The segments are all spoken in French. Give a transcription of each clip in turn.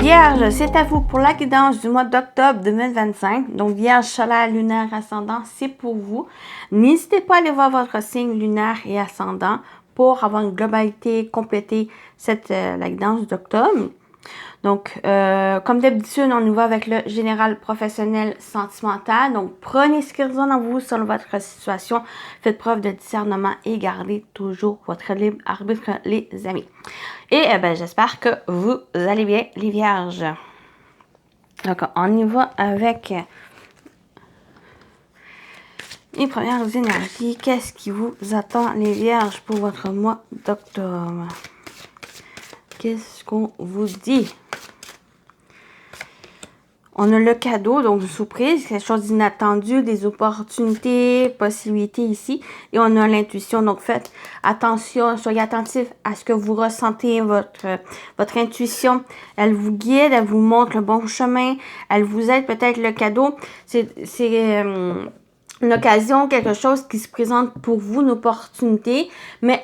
Vierge, c'est à vous pour la guidance du mois d'octobre 2025. Donc, Vierge, solaire, lunaire, ascendant, c'est pour vous. N'hésitez pas à aller voir votre signe lunaire et ascendant pour avoir une globalité, compléter la guidance d'octobre. Donc, comme d'habitude, on y va avec le général professionnel sentimental. Donc, prenez ce qui résonne en vous selon votre situation. Faites preuve de discernement et gardez toujours votre libre arbitre, les amis. Et j'espère que vous allez bien, les vierges. Donc, on y va avec les premières énergies. Qu'est-ce qui vous attend, les vierges, pour votre mois d'octobre? Qu'est-ce qu'on vous dit? On a le cadeau, donc une surprise, quelque chose d'inattendu, des opportunités, possibilités ici. Et on a l'intuition, donc faites attention, soyez attentif à ce que vous ressentez, votre intuition. Elle vous guide, elle vous montre le bon chemin, elle vous aide peut-être le cadeau. C'est une occasion, quelque chose qui se présente pour vous, une opportunité, mais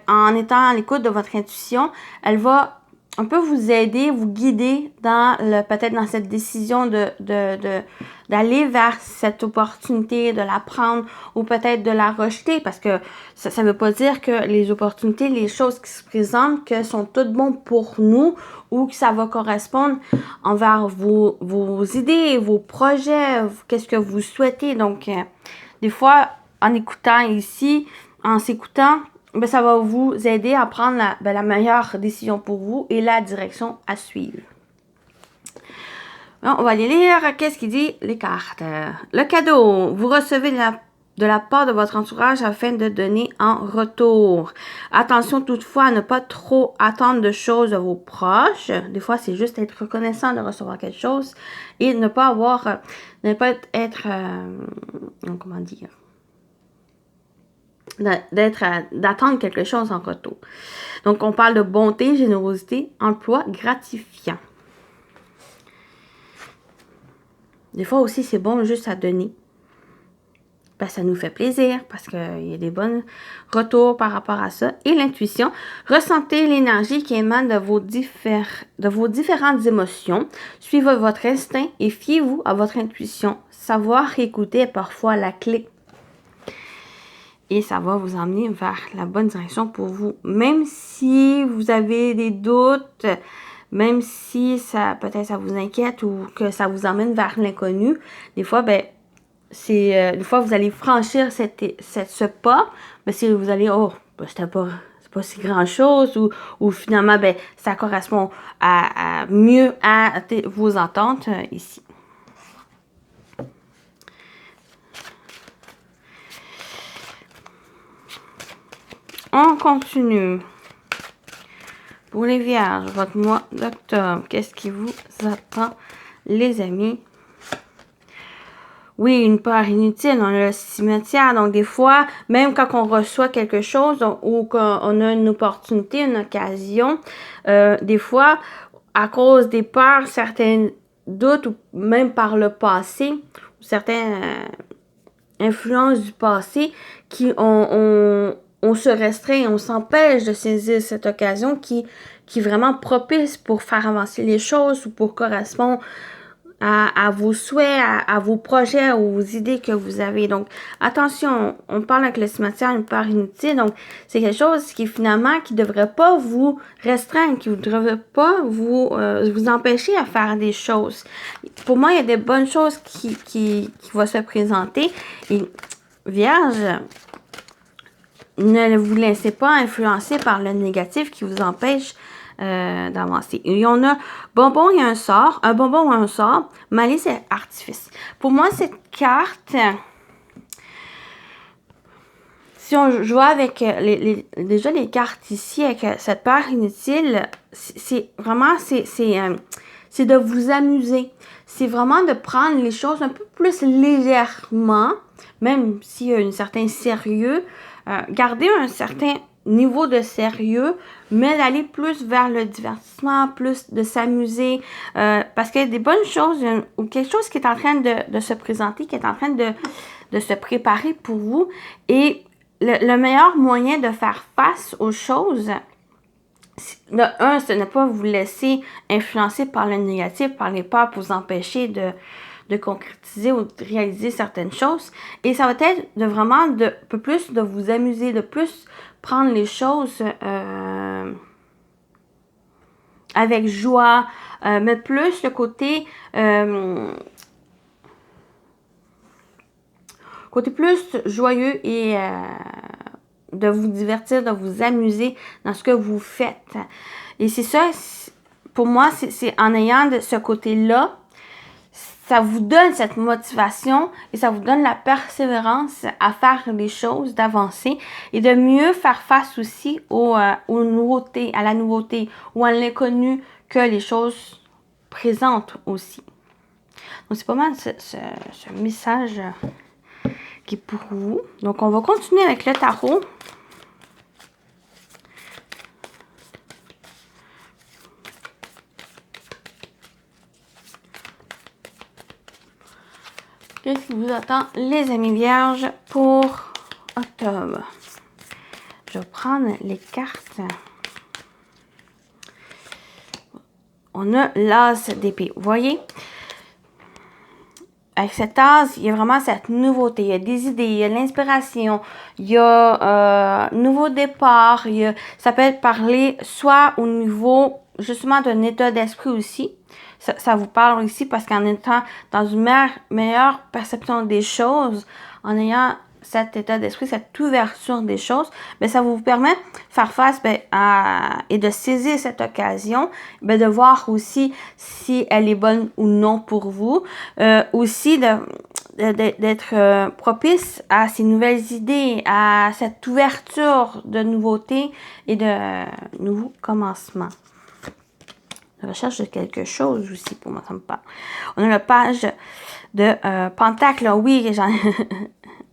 en étant à l'écoute de votre intuition, elle va un peu vous aider, vous guider dans peut-être dans cette décision d'aller vers cette opportunité, de la prendre ou peut-être de la rejeter, parce que ça ne veut pas dire que les opportunités, les choses qui se présentent, que sont toutes bonnes pour nous ou que ça va correspondre envers vos idées, vos projets, qu'est-ce que vous souhaitez. Donc, des fois, en écoutant ici, en s'écoutant, ça va vous aider à prendre la meilleure décision pour vous et la direction à suivre. On va aller lire qu'est-ce qu'il dit les cartes. Le cadeau, vous recevez de la part de votre entourage afin de donner en retour. Attention toutefois à ne pas trop attendre de choses de vos proches. Des fois, c'est juste être reconnaissant de recevoir quelque chose et ne pas comment dire, d'attendre quelque chose en retour. Donc, on parle de bonté, générosité, emploi gratifiant. Des fois aussi, c'est bon juste à donner. Ça nous fait plaisir parce qu'il y a des bons retours par rapport à ça. Et l'intuition, ressentez l'énergie qui émane de vos différentes émotions. Suivez votre instinct et fiez-vous à votre intuition. Savoir écouter est parfois la clé. Et ça va vous emmener vers la bonne direction pour vous. Même si vous avez des doutes, même si peut-être ça vous inquiète ou que ça vous emmène vers l'inconnu, des fois, des fois vous allez franchir ce pas, mais si vous allez, c'est pas si grand chose, ou finalement, ça correspond mieux à vos ententes ici. On continue. Pour les vierges, votre mois d'octobre, qu'est-ce qui vous attend, les amis? Oui, une peur inutile, on a le cimetière. Donc, des fois, même quand on reçoit quelque chose ou qu'on a une opportunité, une occasion, des fois, à cause des peurs, certains doutes ou même par le passé, certaines influences du passé on se restreint, on s'empêche de saisir cette occasion qui est vraiment propice pour faire avancer les choses ou pour correspondre à vos souhaits, à vos projets, aux idées que vous avez. Donc, attention, on parle avec le cimetière, une peur inutile. Donc, c'est quelque chose qui finalement, qui ne devrait pas vous restreindre, qui ne devrait pas vous empêcher à faire des choses. Pour moi, il y a des bonnes choses qui vont se présenter. Et Vierge, ne vous laissez pas influencer par le négatif qui vous empêche d'avancer. Et on a bonbon et un sort, un bonbon ou un sort, malice et artifice. Pour moi, cette carte, si on joue avec déjà les cartes ici, avec cette peur inutile, c'est vraiment, c'est de vous amuser. C'est vraiment de prendre les choses un peu plus légèrement, même s'il y a un certain sérieux, garder un certain niveau de sérieux, mais d'aller plus vers le divertissement, plus de s'amuser, parce qu'il y a des bonnes choses, ou quelque chose qui est en train de se présenter, qui est en train de se préparer pour vous. Et le meilleur moyen de faire face aux choses, de un, c'est ne pas vous laisser influencer par le négatif, par les peurs pour vous empêcher de concrétiser ou de réaliser certaines choses. Et ça va être de vraiment un peu plus de vous amuser, de plus prendre les choses avec joie, mais plus le côté plus joyeux et de vous divertir, de vous amuser dans ce que vous faites. Et c'est ça, pour moi, c'est en ayant de ce côté-là, ça vous donne cette motivation et ça vous donne la persévérance à faire les choses, d'avancer et de mieux faire face aussi aux nouveautés, à la nouveauté ou à l'inconnu que les choses présentent aussi. Donc, c'est pas mal ce message qui est pour vous. Donc, on va continuer avec le tarot. Qu'est-ce qui vous attend, les amis vierges, pour octobre? Je vais prendre les cartes. On a l'as d'épée. Vous voyez? Avec cet as, il y a vraiment cette nouveauté. Il y a des idées, il y a l'inspiration, il y a nouveau départ. Ça peut être parlé soit au niveau justement d'un état d'esprit aussi. Ça vous parle ici parce qu'en étant dans une meilleure perception des choses, en ayant cet état d'esprit, cette ouverture des choses, bien, ça vous permet de faire face et de saisir cette occasion, bien, de voir aussi si elle est bonne ou non pour vous, aussi d'être propice à ces nouvelles idées, à cette ouverture de nouveautés et de nouveaux commencements. Recherche de quelque chose aussi pour moi, ça me parle. On a la page de Pentacle. Oui,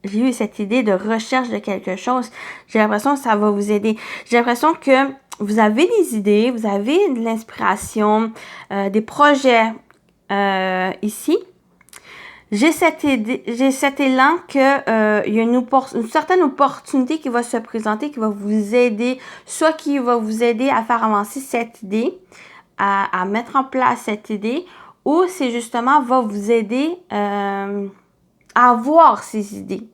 j'ai eu cette idée de recherche de quelque chose. J'ai l'impression que ça va vous aider. J'ai l'impression que vous avez des idées, vous avez de l'inspiration, des projets ici. J'ai cet élan que il y a une certaine opportunité qui va se présenter, qui va vous aider, soit qui va vous aider à faire avancer cette idée, à mettre en place cette idée, ou c'est justement va vous aider à avoir ces idées,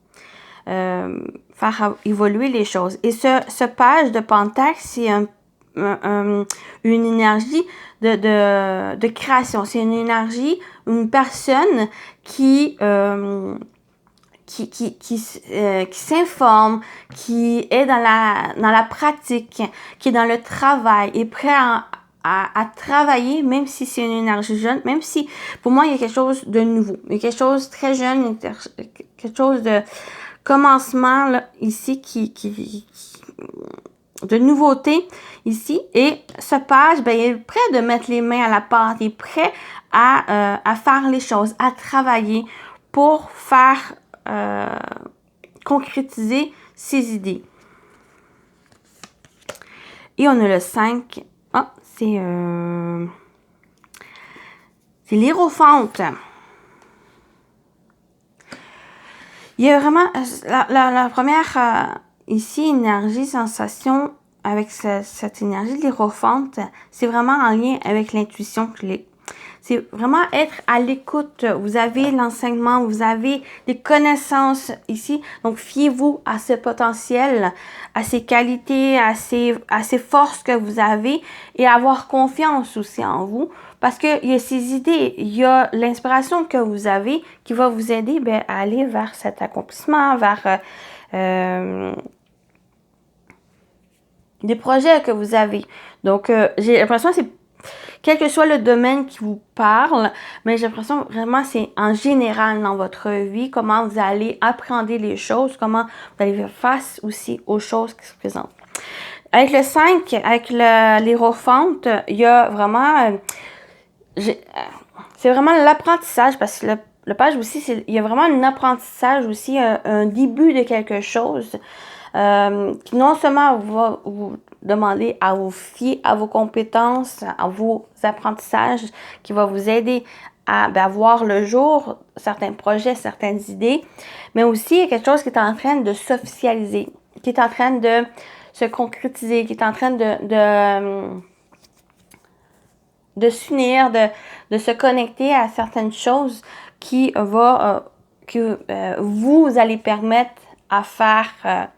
faire évoluer les choses. Et ce page de Pentacle, c'est une énergie de création. C'est une énergie, une personne qui s'informe, qui est dans la pratique, qui est dans le travail, est prêt à travailler, même si c'est une énergie jeune, même si, pour moi, il y a quelque chose de nouveau. Il y a quelque chose de très jeune, quelque chose de commencement, là, ici, de nouveauté, ici. Et ce page, ben, il est prêt de mettre les mains à la pâte, il est prêt à faire les choses, à travailler pour faire concrétiser ses idées. Et on a le 5. Ah, c'est l'Hiérophante. Il y a vraiment la première ici, énergie, sensation, avec cette énergie de l'Hiérophante, c'est vraiment en lien avec l'intuition que c'est vraiment être à l'écoute. Vous avez l'enseignement, vous avez des connaissances ici. Donc, fiez-vous à ce potentiel, à ces qualités, à ces forces que vous avez et avoir confiance aussi en vous. Parce qu'il y a ces idées, il y a l'inspiration que vous avez qui va vous aider à aller vers cet accomplissement, vers des projets que vous avez. Donc, j'ai l'impression que c'est quel que soit le domaine qui vous parle, mais j'ai l'impression vraiment c'est en général dans votre vie, comment vous allez appréhender les choses, comment vous allez faire face aussi aux choses qui se présentent. Avec le 5, avec l'Hiérophante, il y a vraiment... c'est vraiment l'apprentissage, parce que le page aussi, il y a vraiment un apprentissage aussi, un début de quelque chose qui non seulement va vous demander à vous fier à vos compétences, à vos apprentissages, qui va vous aider à voir le jour certains projets, certaines idées, mais aussi quelque chose qui est en train de s'officialiser, qui est en train de se concrétiser, qui est en train de s'unir, de se connecter à certaines choses qui vous allez permettre à faire,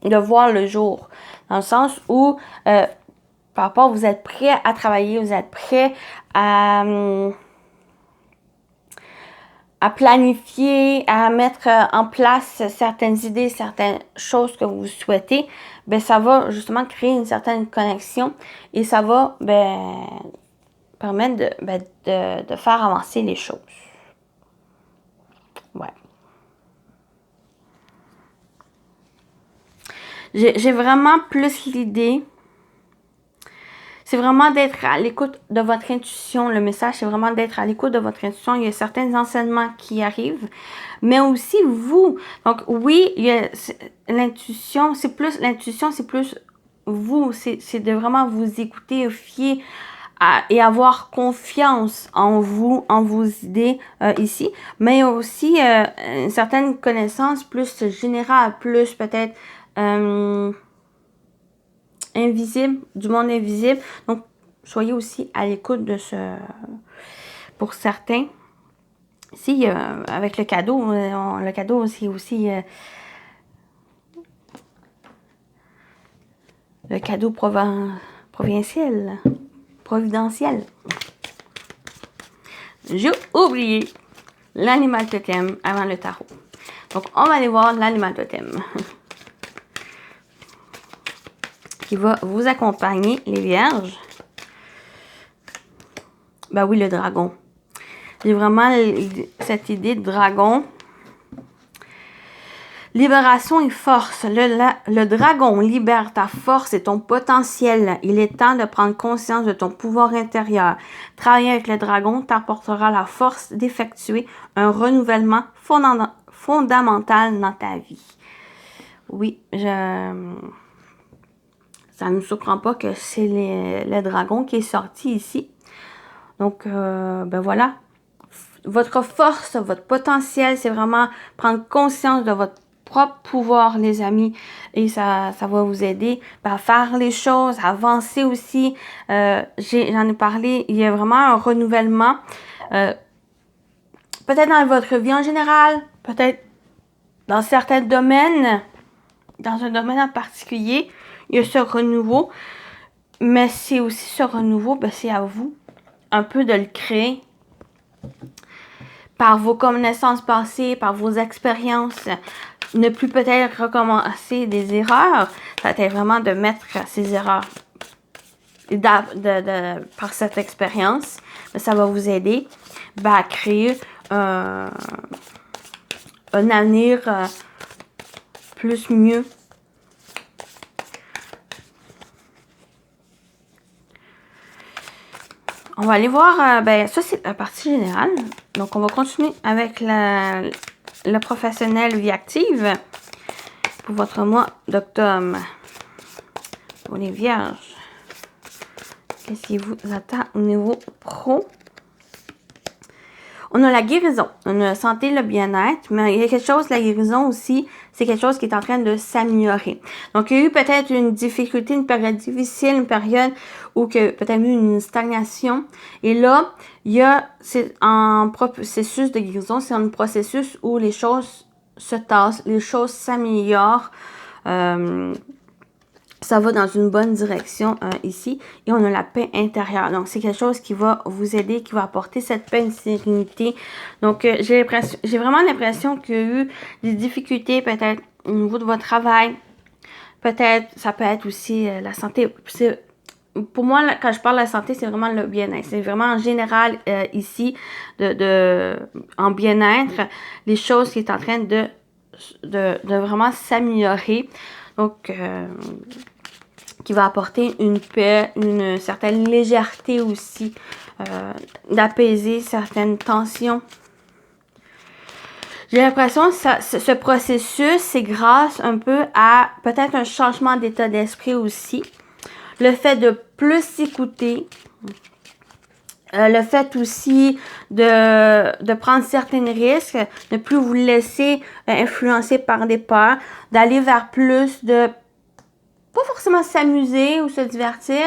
de voir le jour. Dans le sens où, par rapport, vous êtes prêt à travailler, vous êtes prêt à planifier, à mettre en place certaines idées, certaines choses que vous souhaitez, ben ça va justement créer une certaine connexion et ça va permettre de faire avancer les choses. Ouais. J'ai vraiment plus l'idée. C'est vraiment d'être à l'écoute de votre intuition. Le message, c'est vraiment d'être à l'écoute de votre intuition. Il y a certains enseignements qui arrivent, mais aussi vous. Donc, oui, il y a l'intuition, c'est plus vous. C'est de vraiment vous écouter, fier et avoir confiance en vous, en vos idées ici. Mais il y a aussi une certaine connaissance plus générale, plus peut-être invisible, du monde invisible. Donc, soyez aussi à l'écoute de ce... Pour certains, ici, avec le cadeau, le cadeau, c'est aussi le cadeau provincial, providentiel. J'ai oublié l'animal totem avant le tarot. Donc, on va aller voir l'animal totem. Qui va vous accompagner, les vierges. Ben oui, le dragon. J'ai vraiment cette idée de dragon. Libération et force. Le dragon libère ta force et ton potentiel. Il est temps de prendre conscience de ton pouvoir intérieur. Travailler avec le dragon t'apportera la force d'effectuer un renouvellement fondamental dans ta vie. Oui, ça ne me surprend pas que c'est le dragon qui est sorti ici. Donc, ben voilà. Votre force, votre potentiel, c'est vraiment prendre conscience de votre propre pouvoir, les amis. Et ça va vous aider à faire les choses, à avancer aussi. J'en ai parlé, il y a vraiment un renouvellement. Peut-être dans votre vie en général, peut-être dans certains domaines, dans un domaine en particulier, il y a ce renouveau. Mais c'est aussi ce renouveau, ben c'est à vous un peu de le créer par vos connaissances passées, par vos expériences. Ne plus peut-être recommencer des erreurs. Ça va être vraiment de mettre ces erreurs par cette expérience. Ça va vous aider à créer un avenir plus mieux. On va aller voir, ça c'est la partie générale. Donc, on va continuer avec le professionnel vie active pour votre mois d'octobre. Pour les vierges, qu'est-ce qui vous attend au niveau pro? On a la guérison, on a la santé, le bien-être, mais il y a quelque chose, la guérison aussi, c'est quelque chose qui est en train de s'améliorer. Donc, il y a eu peut-être une difficulté, une période difficile, une période où peut-être eu une stagnation. Et là, c'est un processus de guérison, c'est un processus où les choses se tassent, les choses s'améliorent. Ça va dans une bonne direction ici. Et on a la paix intérieure. Donc, c'est quelque chose qui va vous aider, qui va apporter cette paix et sérénité. Donc, j'ai vraiment l'impression qu'il y a eu des difficultés peut-être au niveau de votre travail. Peut-être, ça peut être aussi la santé. Pour moi, quand je parle de la santé, c'est vraiment le bien-être. C'est vraiment en général ici, en bien-être, les choses qui sont en train de vraiment s'améliorer. Donc, qui va apporter une paix, une certaine légèreté aussi, d'apaiser certaines tensions. J'ai l'impression que ce processus, c'est grâce un peu à peut-être un changement d'état d'esprit aussi. Le fait de plus s'écouter. Le fait aussi de prendre certains risques, ne plus vous laisser influencer par des peurs, d'aller vers plus de forcément s'amuser ou se divertir.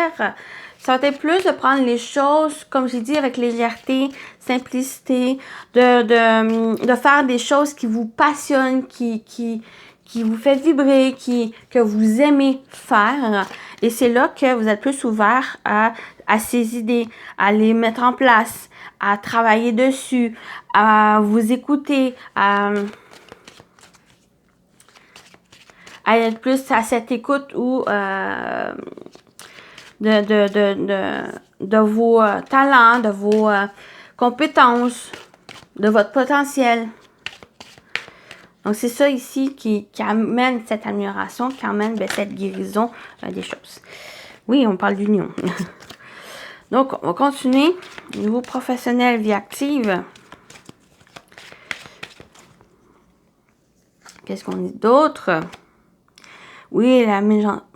Ça va être plus de prendre les choses, comme j'ai dit, avec légèreté, simplicité, de faire des choses qui vous passionnent, qui vous fait vibrer, que vous aimez faire. Et c'est là que vous êtes plus ouvert à ces idées, à les mettre en place, à travailler dessus, à vous écouter, à être plus à cette écoute ou de vos talents, de vos compétences, de votre potentiel. Donc, c'est ça ici qui amène cette amélioration, qui amène cette guérison des choses. Oui, on parle d'union. Donc, on va continuer. Niveau professionnel, vie active. Qu'est-ce qu'on dit d'autre? Oui, la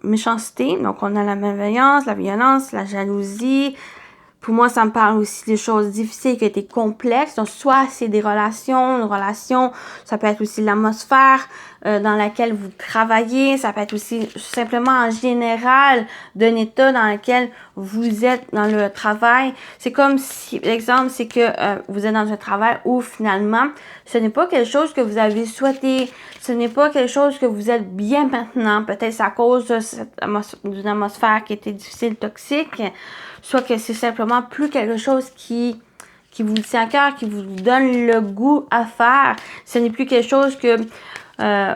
méchanceté. Donc, on a la malveillance, la violence, la jalousie. Pour moi, ça me parle aussi des choses difficiles qui étaient complexes. Donc, soit c'est des relations, une relation, ça peut être aussi l'atmosphère dans laquelle vous travaillez. Ça peut être aussi simplement en général d'un état dans lequel vous êtes dans le travail. C'est comme si, l'exemple, c'est que vous êtes dans un travail où finalement, ce n'est pas quelque chose que vous avez souhaité. Ce n'est pas quelque chose que vous êtes bien maintenant. Peut-être c'est à cause d'une atmosphère qui était difficile, toxique. Soit que c'est simplement plus quelque chose qui vous tient à cœur, qui vous donne le goût à faire. Ce n'est plus quelque chose que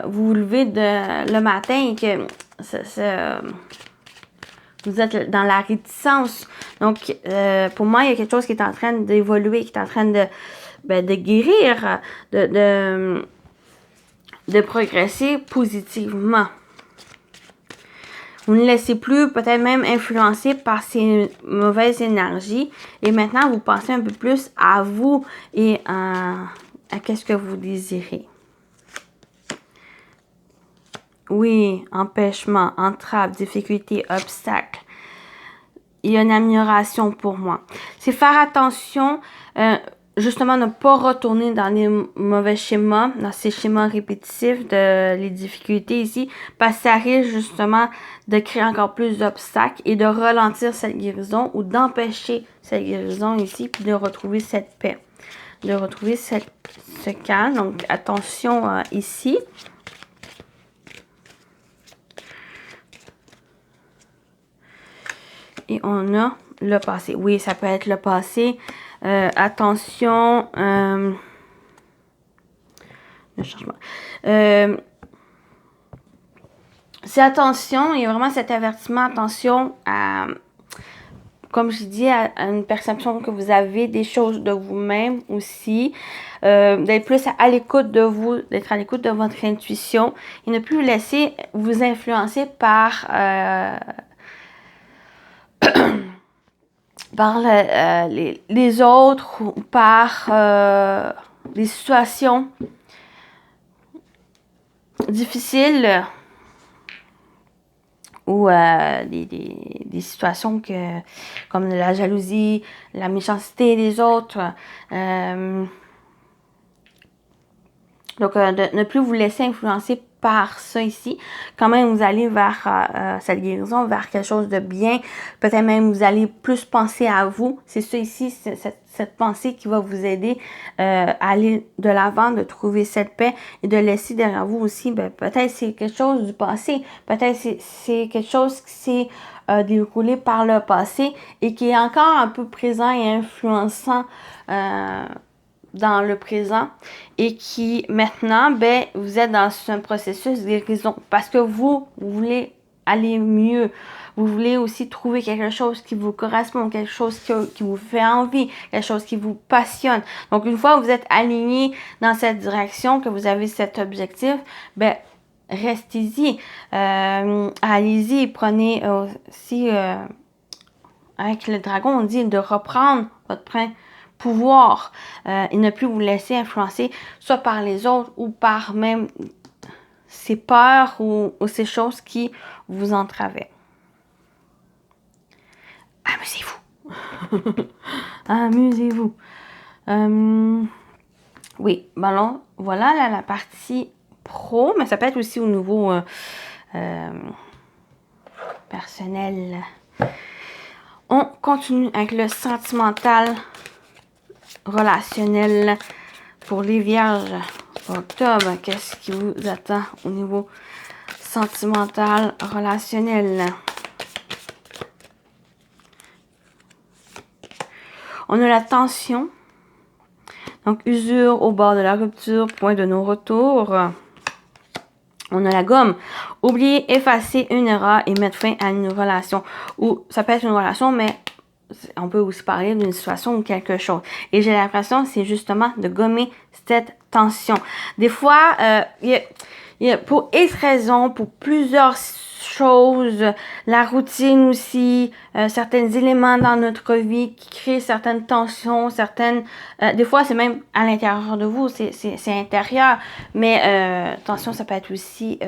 vous vous levez le matin et que vous êtes dans la réticence. Donc, pour moi, il y a quelque chose qui est en train d'évoluer, qui est en train de guérir, de progresser positivement. Vous ne laissez plus peut-être même influencer par ces mauvaises énergies. Et maintenant, vous pensez un peu plus à vous et à qu'est-ce que vous désirez. Oui, empêchement, entrave, difficulté, obstacle. Il y a une amélioration pour moi. C'est faire attention, justement, ne pas retourner dans les mauvais schémas, dans ces schémas répétitifs de les difficultés ici, parce que ça risque justement de créer encore plus d'obstacles et de ralentir cette guérison ou d'empêcher cette guérison ici, puis de retrouver cette paix, de retrouver ce calme. Donc, attention ici. Et on a le passé. Oui, ça peut être le passé. Attention. Le changement. C'est attention. Il y a vraiment cet avertissement. Attention à, comme je dis, à une perception que vous avez des choses de vous-même aussi. D'être plus à l'écoute de vous, d'être à l'écoute de votre intuition. Et ne plus vous laisser vous influencer par... par les autres ou par des situations difficiles ou des situations comme la jalousie, la méchanceté des autres. Donc, de ne plus vous laisser influencer par ça ici. Quand même, vous allez vers cette guérison, vers quelque chose de bien. Peut-être même, vous allez plus penser à vous. C'est ça ici, cette pensée qui va vous aider à aller de l'avant, de trouver cette paix et de laisser derrière vous aussi. Peut-être c'est quelque chose du passé. Peut-être c'est quelque chose qui s'est déroulé par le passé et qui est encore un peu présent et influençant dans le présent et qui maintenant, vous êtes dans un processus de guérison parce que vous voulez aller mieux. Vous voulez aussi trouver quelque chose qui vous correspond, quelque chose qui vous fait envie, quelque chose qui vous passionne. Donc, une fois que vous êtes aligné dans cette direction, que vous avez cet objectif, restez-y. Allez-y, prenez aussi, avec le dragon, on dit de reprendre votre pouvoir et ne plus vous laisser influencer soit par les autres ou par même ces peurs ou ces choses qui vous entravaient. Amusez-vous. Amusez-vous. Oui, bon, voilà la partie pro, mais ça peut être aussi au niveau personnel. On continue avec le sentimental relationnel pour les vierges. Octobre, qu'est-ce qui vous attend au niveau sentimental relationnel? On a la tension. Donc, usure au bord de la rupture, point de non-retour. On a la gomme. Oublier, effacer une erreur et mettre fin à une relation. Ou ça peut être une relation, mais on peut aussi parler d'une situation ou quelque chose. Et j'ai l'impression, c'est justement de gommer cette tension. Des fois, pour X raisons, pour plusieurs choses, la routine aussi, certains éléments dans notre vie qui créent certaines tensions, des fois c'est même à l'intérieur de vous, c'est intérieur, mais tension ça peut être aussi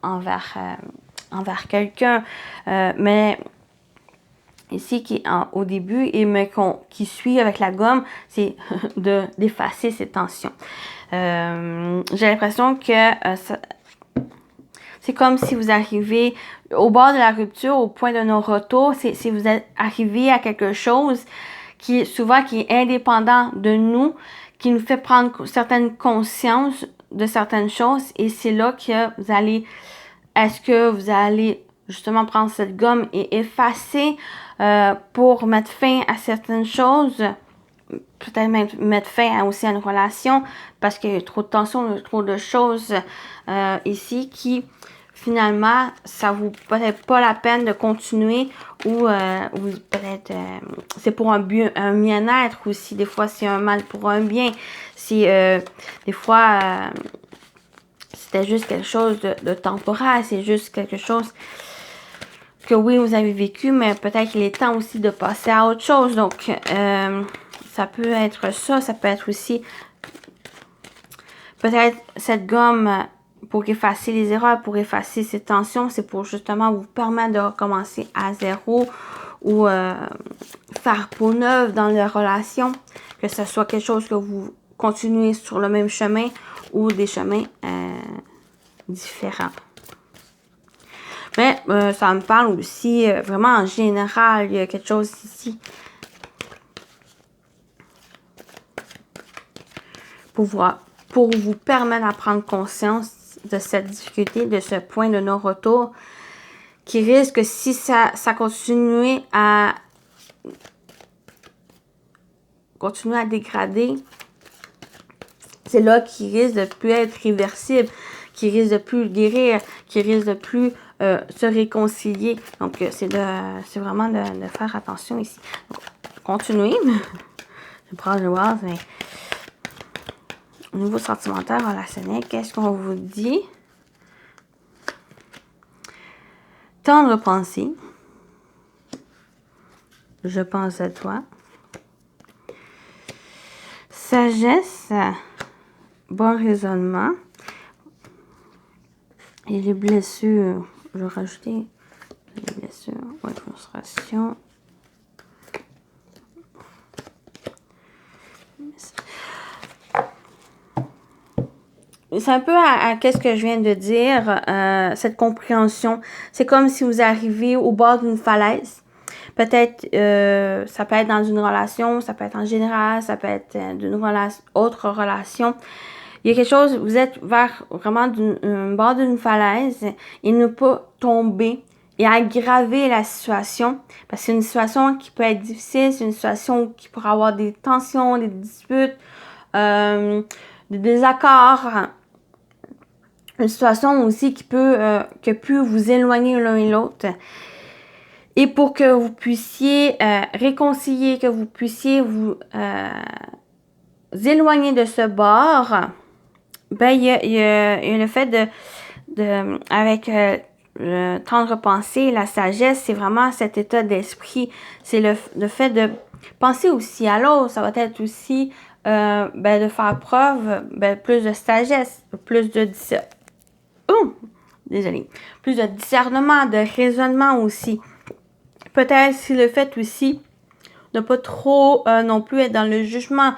envers quelqu'un, mais ici qui est au début mais qui suit avec la gomme, c'est d'effacer ces tensions. J'ai l'impression que c'est comme si vous arrivez au bord de la rupture, au point de non-retour. Si vous êtes arrivé à quelque chose qui est indépendant de nous, qui nous fait prendre certaine conscience de certaines choses. Et c'est là que vous allez, est-ce que vous allez justement prendre cette gomme et effacer pour mettre fin à certaines choses? Peut-être même mettre fin aussi à une relation parce qu'il y a trop de tension, trop de choses ici qui finalement ça vaut peut-être pas la peine de continuer ou peut-être c'est pour un bien-être aussi. Des fois c'est un mal pour un bien. C'est des fois c'était juste quelque chose de temporaire, c'est juste quelque chose que oui vous avez vécu, mais peut-être qu'il est temps aussi de passer à autre chose. Donc ça peut être ça peut être aussi peut-être cette gomme pour effacer les erreurs, pour effacer ces tensions, c'est pour justement vous permettre de recommencer à zéro ou faire peau neuve dans la relation, que ce soit quelque chose que vous continuez sur le même chemin ou des chemins différents. Mais ça me parle aussi vraiment en général, il y a quelque chose ici pour vous permettre de prendre conscience de cette difficulté, de ce point de non-retour qui risque, si ça continue à dégrader, c'est là qui risque de plus être réversible, qui risque de plus guérir, qui risque de plus se réconcilier. Donc, c'est vraiment de faire attention ici. Donc, continuez. Je prends le voir, mais au niveau sentimental, relationnel, qu'est-ce qu'on vous dit? Tendre pensée. Je pense à toi. Sagesse. Bon raisonnement. Et les blessures. Je vais rajouter les blessures. Ouais, frustration. C'est un peu à qu'est-ce que je viens de dire, cette compréhension. C'est comme si vous arrivez au bord d'une falaise. Peut-être, ça peut être dans une relation, ça peut être en général, ça peut être d'une autre relation. Il y a quelque chose, vous êtes vers vraiment bord d'une falaise et ne pas tomber et aggraver la situation. Parce que c'est une situation qui peut être difficile, c'est une situation qui pourrait avoir des tensions, des disputes, des désaccords. Une situation aussi qui peut vous éloigner l'un et l'autre. Et pour que vous puissiez réconcilier, que vous puissiez vous éloigner de ce bord, ben il y a le fait avec le tendre pensée, la sagesse, c'est vraiment cet état d'esprit. C'est le fait de penser aussi à l'autre. Ça va être aussi de faire preuve plus de sagesse, plus de plus de discernement, de raisonnement aussi. Peut-être si le fait aussi de pas trop non plus être dans le jugement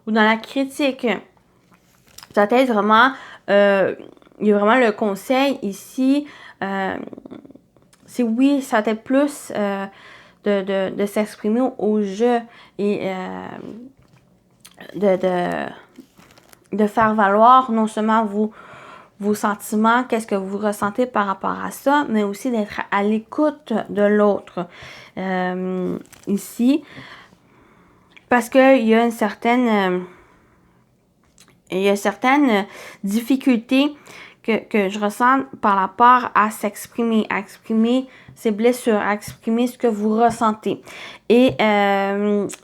ou dans la critique. Ça va être vraiment, il y a vraiment le conseil ici, oui, ça va être plus de s'exprimer au jeu et de faire valoir non seulement vos sentiments, qu'est-ce que vous ressentez par rapport à ça, mais aussi d'être à l'écoute de l'autre ici. Parce qu'il y a certaines difficultés que je ressens par rapport à s'exprimer, à exprimer ses blessures, à exprimer ce que vous ressentez. Et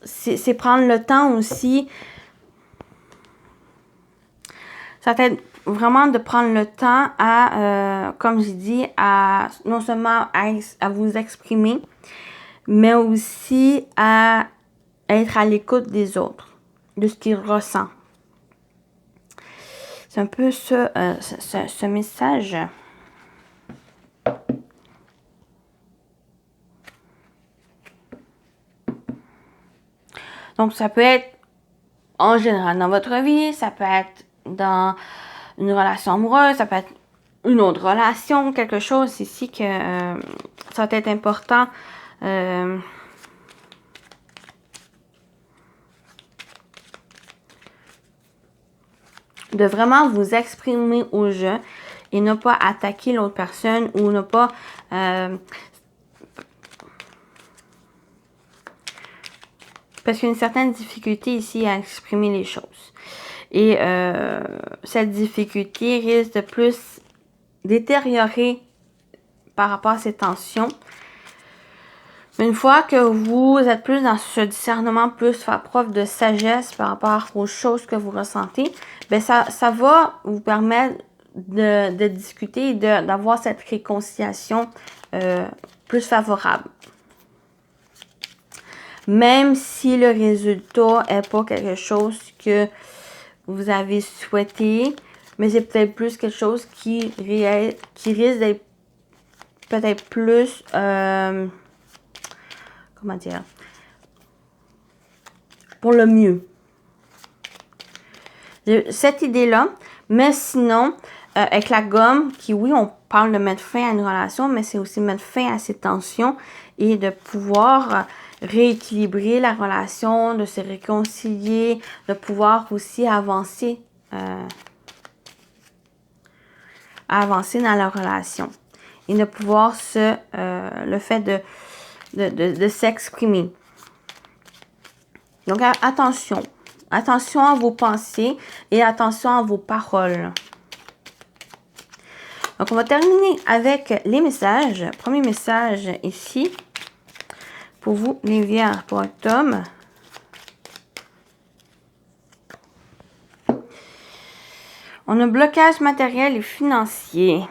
c'est prendre le temps aussi, ça va être vraiment de prendre le temps à, comme j'ai dit, à non seulement à vous exprimer, mais aussi à être à l'écoute des autres, de ce qu'ils ressentent. C'est un peu ce message. Donc, ça peut être en général dans votre vie, ça peut être dans une relation amoureuse, ça peut être une autre relation, quelque chose ici que ça va être important. De vraiment vous exprimer au jeu et ne pas attaquer l'autre personne ou ne pas parce qu'il y a une certaine difficulté ici à exprimer les choses. Et cette difficulté risque de plus détériorer par rapport à ces tensions. Mais une fois que vous êtes plus dans ce discernement, plus faire preuve de sagesse par rapport aux choses que vous ressentez, bien ça va vous permettre de discuter et d'avoir cette réconciliation plus favorable. Même si le résultat n'est pas quelque chose que vous avez souhaité, mais c'est peut-être plus quelque chose qui risque d'être peut-être plus, comment dire, pour le mieux. Cette idée-là, mais sinon, avec la gomme, qui oui, on parle de mettre fin à une relation, mais c'est aussi mettre fin à ces tensions et de pouvoir rééquilibrer la relation, de se réconcilier, de pouvoir aussi avancer dans la relation et de pouvoir le fait de s'exprimer. Donc, attention. Attention à vos pensées et attention à vos paroles. Donc, on va terminer avec les messages. Premier message ici. Pour vous, les vierges, pour octobre. On a blocage matériel et financier.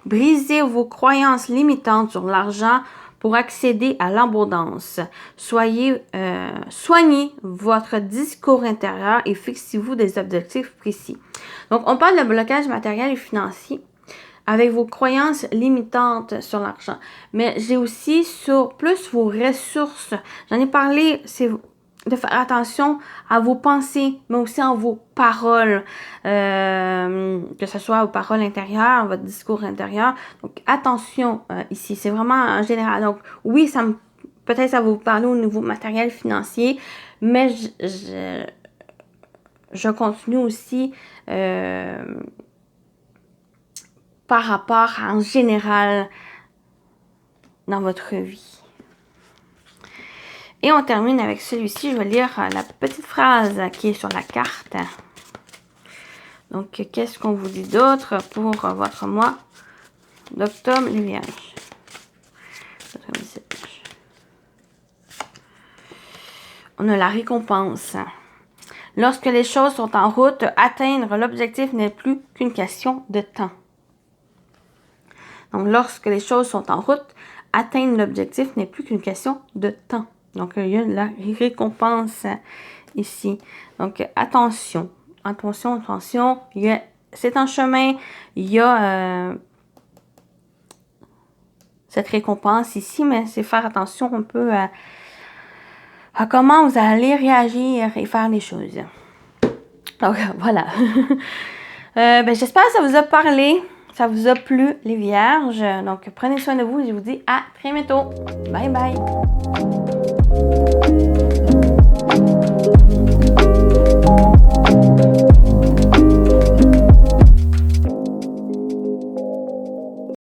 Brisez vos croyances limitantes sur l'argent pour accéder à l'abondance. Soignez votre discours intérieur et fixez-vous des objectifs précis. Donc, on parle de blocage matériel et financier avec vos croyances limitantes sur l'argent. Mais j'ai aussi sur plus vos ressources. J'en ai parlé, c'est de faire attention à vos pensées, mais aussi à vos paroles, que ce soit vos paroles intérieures, votre discours intérieur. Donc, attention ici, c'est vraiment en général. Donc, oui, peut-être ça va vous parler au niveau matériel, financier, mais je continue aussi par rapport en général dans votre vie. Et on termine avec celui-ci. Je vais lire la petite phrase qui est sur la carte. Donc, qu'est-ce qu'on vous dit d'autre pour votre mois d'octobre, les vierges? On a la récompense. Lorsque les choses sont en route, atteindre l'objectif n'est plus qu'une question de temps. Donc, lorsque les choses sont en route, atteindre l'objectif n'est plus qu'une question de temps. Donc, il y a la récompense ici. Donc, attention. Attention. C'est en chemin. Il y a cette récompense ici, mais c'est faire attention un peu à comment vous allez réagir et faire les choses. Donc, voilà. J'espère que ça vous a parlé. ça vous a plu, les vierges. Donc, prenez soin de vous et je vous dis à très bientôt. Bye bye!